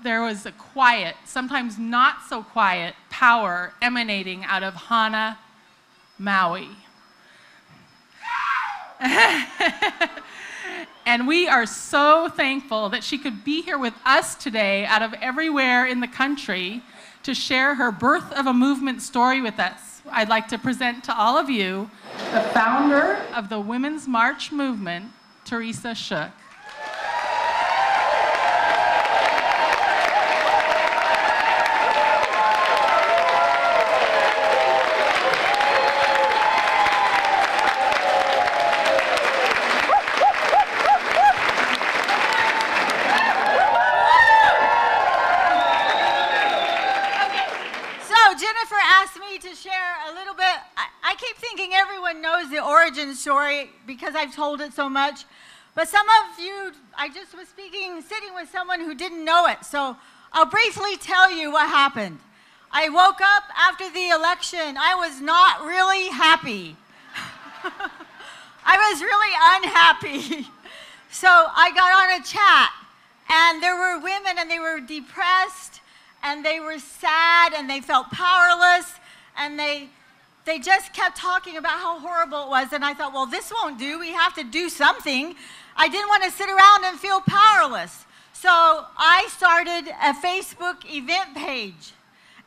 there was a quiet, sometimes not so quiet, power emanating out of Hana, Maui. And we are so thankful that she could be here with us today out of everywhere in the country to share her birth of a movement story with us. I'd like to present to all of you the founder of the Women's March movement, Teresa Shook. The origin story because I've told it so much, but some of you, I just was sitting with someone who didn't know it, so I'll briefly tell you what happened. I woke up after the election. I was not really happy. I was really unhappy. So I got on a chat, and there were women, and they were depressed, and they were sad, and they felt powerless, and they just kept talking about how horrible it was, and I thought, well, this won't do. We have to do something. I didn't want to sit around and feel powerless. So I started a Facebook event page,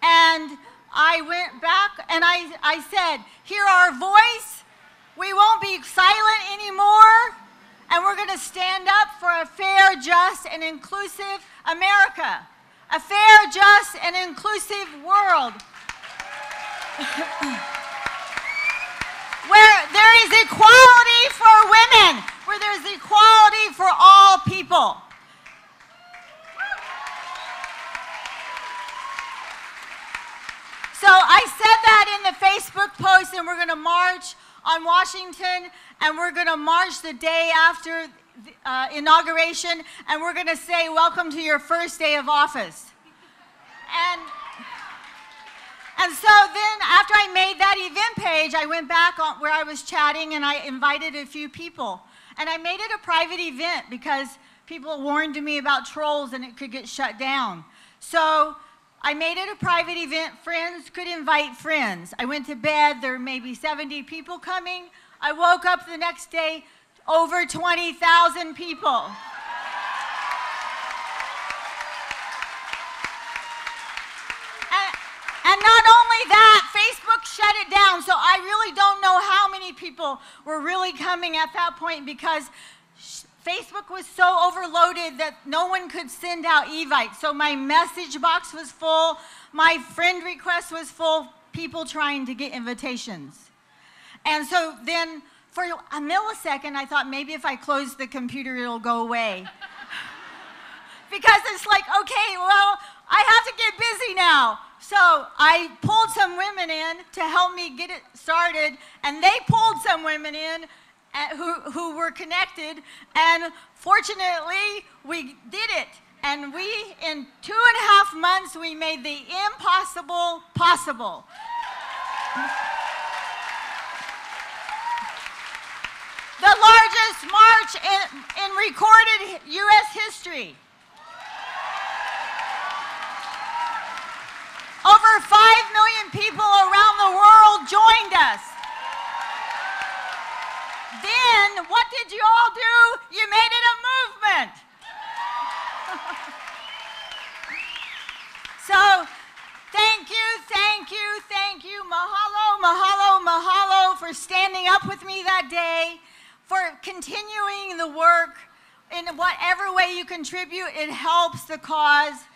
and I went back and I said, hear our voice. We won't be silent anymore, and we're going to stand up for a fair, just, and inclusive America, a fair, just, and inclusive world. Where there is equality for women, where there's equality for all people. So I said that in the Facebook post, and we're going to march on Washington, and we're going to march the day after the, inauguration, and we're going to say, welcome to your first day of office. And so then after I made that event page, I went back on where I was chatting, and I invited a few people. And I made it a private event because people warned me about trolls and it could get shut down. So I made it a private event. Friends could invite friends. I went to bed. There were maybe 70 people coming. I woke up the next day, over 20,000 people. And not only that, Facebook shut it down, so I really don't know how many people were really coming at that point because Facebook was so overloaded that no one could send out evites. So my message box was full, my friend request was full, people trying to get invitations. And so then for a millisecond, I thought maybe if I close the computer, it'll go away. Because it's like, okay, well, I have to get busy now. So I pulled some women in to help me get it started, and they pulled some women in who were connected, and fortunately, we did it. And we, in 2.5 months, we made the impossible possible. The largest march in recorded U.S. history. Over 5 million people around the world joined us. Then, what did you all do? You made it a movement. So, thank you, thank you, thank you. Mahalo, mahalo, mahalo for standing up with me that day, for continuing the work in whatever way you contribute. It helps the cause.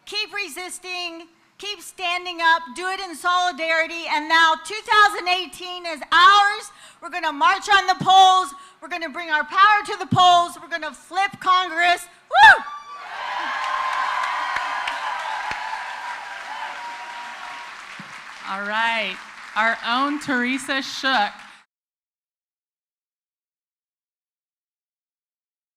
Keep resisting. Keep standing up, do it in solidarity, and now 2018 is ours. We're going to march on the polls. We're going to bring our power to the polls. We're going to flip Congress. Woo! All right, our own Teresa Shook